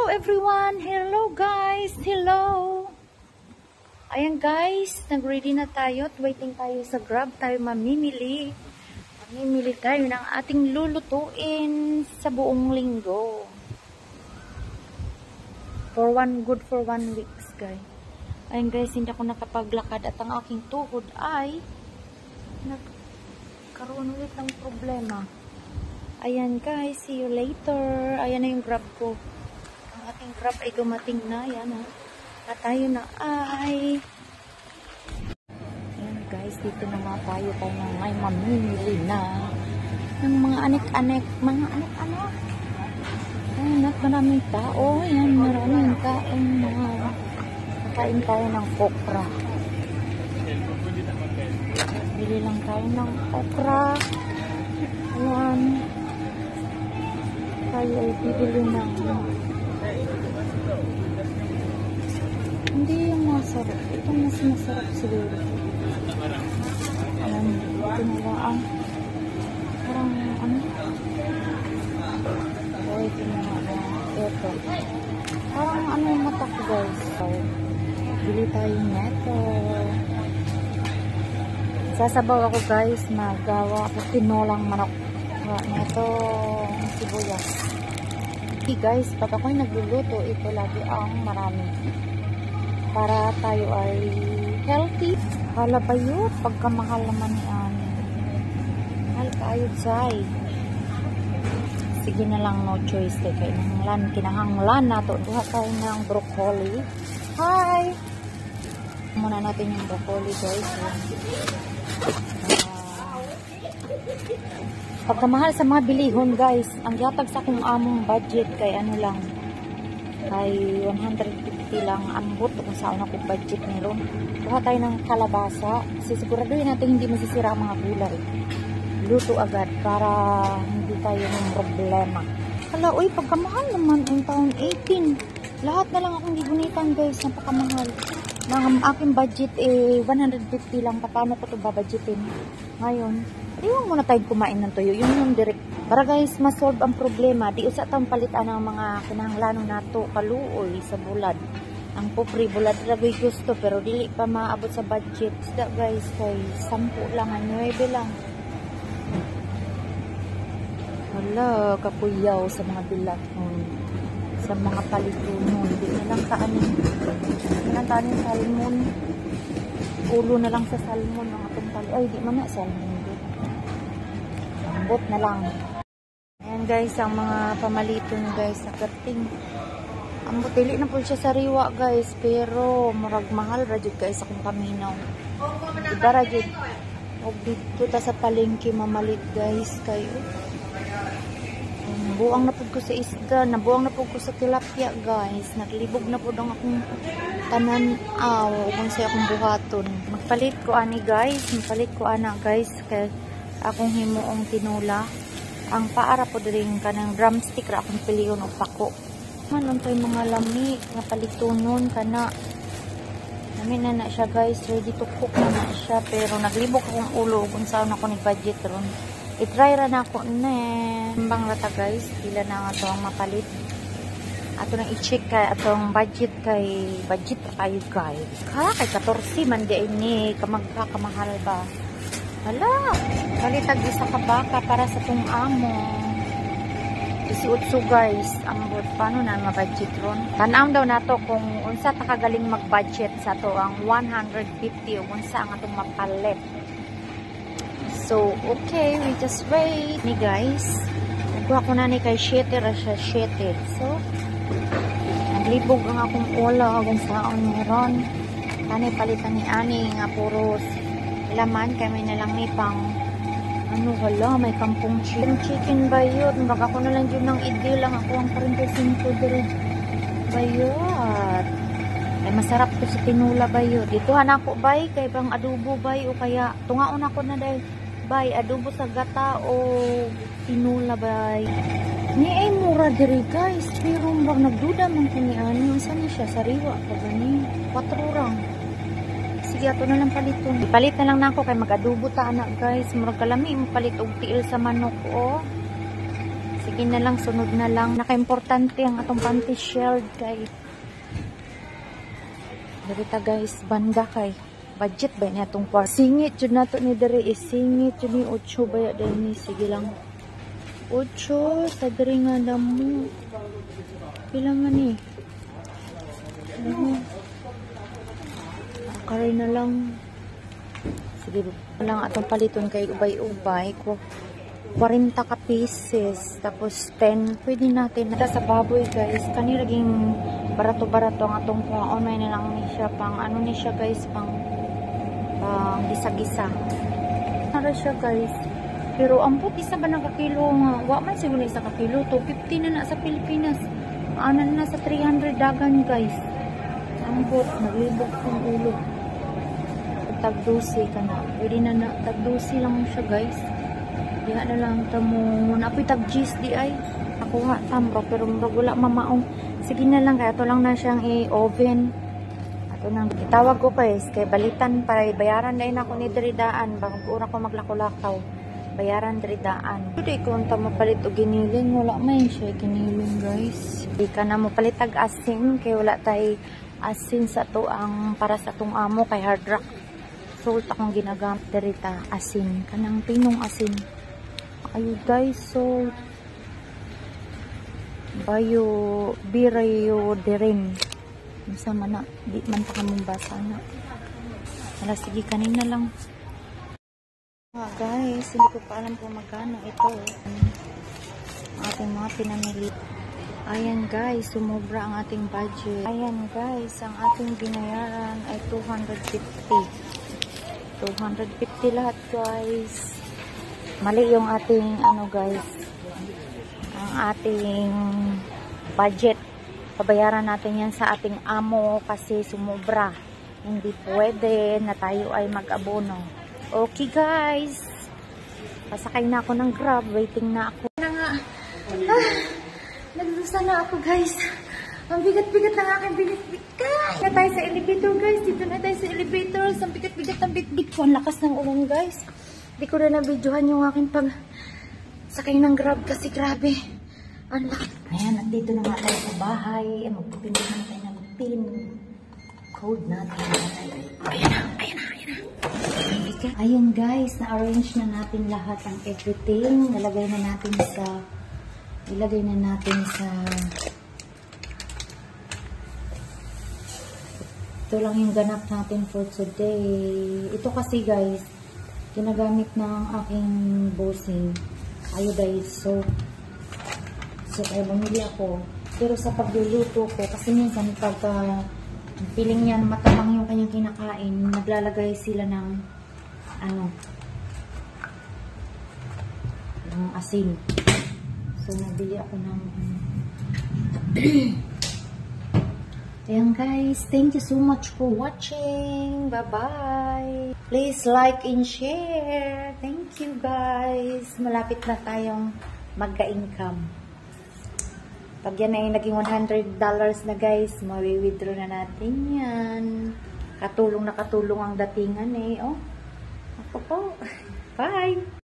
Hello everyone! Hello guys! Hello! Ayan guys, nag-ready na tayo at waiting tayo sa Grab. Tayo mamimili. Mamimili tayo ng ating lulutuin sa buong linggo. For one weeks guys. Ayan guys, hindi ako nakapaglakad at ang aking tuhod ay nagkaroon ulit ng problema. Ayan guys, see you later. Ayan na yung Grab ko. Ang aking Grab ay dumating na. Ayan ha. At tayo na ay... Ayan guys, dito na nga tayo na may mamimili na ng mga anek-anek. Mga anek-anek. Ayan at maraming tao. Ayan, maraming taong mga... Kain tayo ng okra. Bili lang tayo ng okra. Ayan. Tayo ay bibili ng hindi yung masarap. Ito mas masarap siguro. Ayan. Ito na lang. Parang ano? Ito na lang. Ito. Parang ano yung mata ko guys. So, bili tayo neto. Sasabaw ako guys. Magawa ako tinolang manok. Neto. Sibuyas. Okay guys, pag ako'y nagluluto, ito lagi ang marami. Para tayo ay healthy. Hala ba yun? Pagkamahal naman yan. Mahal kayo say. Sige na lang, no choice. Kaya kinahanglan na ito. Duha tayo ng broccoli. Hi! Muna natin yung broccoli guys. Pagkamahal sa mga bilihon guys, ang yatag sa kung among budget kay ano lang, kay 150 lang ambot kung saan ako budget meron. Kuha tayo ng kalabasa, sisiguraduhin natin hindi masisira ang mga gulay. Luto agad para hindi tayo ng problema. Hala, uy, pagkamahal naman ang taon 18. Lahat na lang akong gigunitan guys, napakamahal. Ang aking budget 150 lang. Paano ko ito babudgetin ngayon? Iwan muna tayo kumain ng tuyo. Yun yung direct. Para guys, masolve ang problema. Di usa tang palitan ng mga kinahanglanon nato kaluoy sa bulad. Ang pobre bulad lagi gusto pero dili pa maabot sa budget. Sida guys, kay 10 lang, 9 lang. Hala, kapuyaw sa mga bilat sa mga palitunon. Di na lang kaanin. Di na lang kaanin salmon. Ulo na lang sa salmon. Ang atong tali. Ay, di man na salmon. Ambot na lang. Ayan guys, ang mga pamaliton guys sa karting. Ambot, dili na po siya sariwa guys. Pero, murag mahal rajud guys akong paminaw. Diba rajud? O dito ta sa palengke mamalit guys kayo. Buang na po ko sa isda. Nabuang na po ko sa tilapia guys. Naglibog na po dong akong tanan-aw. Kung siya akong buhaton. Magpalit ko ani guys. Magpalit ko ana guys. Kaya akong himuong tinula. Ang paara po rin ka ng drumstick ra akong piliyon o pako. Manon to yung mga lami nga palitunon ka na. Namin na siya guys. Ready to cook na siya. Pero naglibog akong ulo kung saan ako ni budget ron. I-try ra na ako na bang rata guys. Pila na nga ito ang mapalit. Ato nang i-check kay atong budget kay budget kayo guys. Kay 14 man di ini kamagkakamahal ba. Hala, balitag isa ka baka para sa tong amo. 18 guys, ambot paano na ma-budget ron? Tanaw daw nato kung unsa ta kagaling mag-budget sa to ang 150 o unsa ang atong mapalit. So, okay, we just wait. Ni guys, nagkuha ko na ni kay sheeted siya sheeted. So, naglibog ang akong ulo kung saan meron. Kani palitan ni Ani nga puros laman kami na lang ni pang ano wala may kampong chicken bayot baga ko na lang yun ng idil lang ako ang 45 diri bayot ay masarap to sa tinula bayot dito han ako bay kay bang adobo bay o kaya tungaon ako na dahil bay adobo sa gata o tinula bay ni ay mura diri guys pero bang nagduda man ko ni Ani saan siya sariwa pa gani 4 rang. Sige, ato na lang paliton. Ipalit na lang na ako kay mag-adobo ta anak guys. Murag kalami, palit og tiil sa manok o. Sige Sige na lang, sunod na lang. Naka-importante ang atong panty shield kay. Dito guys, banda kay. Budget ba niya itong part? Singit yun nato ni Dere is singit yun ni 8 ba ya ni. Sige lang. 8 sa Dere nga damo. Pila man ni. Karay na lang. Sige lang atong paliton kay ubay-ubay ko. 40 ka pieces, tapos 10, pwede natin. Ito sa baboy guys, kani laging barato-barato ang atong online na lang ni siya, pang ano ni siya guys, pang gisa-gisa. Nara siya guys, pero ampot isa ba nakakilo nga, wa man siguro isa kakilo, 250 na sa Pilipinas, ano na sa 300 dagan guys, ampot, naglibog kong ulo. Tag-12 ka na, pwede na tag-12 lang siya guys. Diha na lang tamo napoy tag cheese di ay ako nga tamro pero murag wala mamaong. Sige na lang kaya to lang na siyang i-oven. Ato nang itawag ko guys kay balitan para bayaran na ako ni Dridaan bago ura ko maglakaw-lakaw. Bayaran Dridaan. Pwede ko unta mapalit og giniling, wala man siya giniling guys. Di ka na mo palit tag asin kay wala tay asin sa to ang para sa tong amo kay hard rock. Salt akong ginagamit dirita asin kanang pinong asin. Ayo guys, so birayo dirin. Misa man na, di man pa kamong basa na. Wala, sige, kanina lang. Guys, hindi ko pa alam kung magkano ito. Ating mga pinamili. Ayan guys, sumobra ang ating budget. Ayan guys, ang ating binayaran ay 250. 250 lahat guys. Mali yung ating ano guys, ang ating budget. Pabayaran natin yan sa ating amo kasi sumobra. Hindi pwede na tayo ay mag-abono. Okay guys, pasakay na ako ng Grab, waiting na ako. Nagdusa na ako guys. Ang bigat-bigat ng aking binit-bigat. Na tayo sa elevator guys, dito na tayo sa elevator. Ang bigat-bigat ng bit-bit ko. Ang lakas ng ulan guys. Hindi ko na nabidyohan yung aking pag sakay ng Grab kasi grabe. Ang lakas. Ayan, at dito na nga tayo sa bahay. Magpipindot na tayo ng pin. Code natin. Ayan na, ayan na, ayan na. Ayan guys, na-arrange na natin lahat ang everything. Ilagay na natin sa ito lang yung ganap natin for today. Ito kasi guys, ginagamit ng aking bossing iodized soap. So kaya bumili ako. Pero sa pagluluto ko, kasi minsan pagka feeling niya matamang yung kanyang kinakain, naglalagay sila ng ano, ng asin. So nabili ako ng ayan guys, thank you so much for watching. Bye-bye. Please like and share. Thank you guys. Malapit na tayong magka-income. Pag yan ay naging $100 na guys, mawi-withdraw na natin yan. Katulong na katulong ang datingan eh. Oh, ako po. Bye!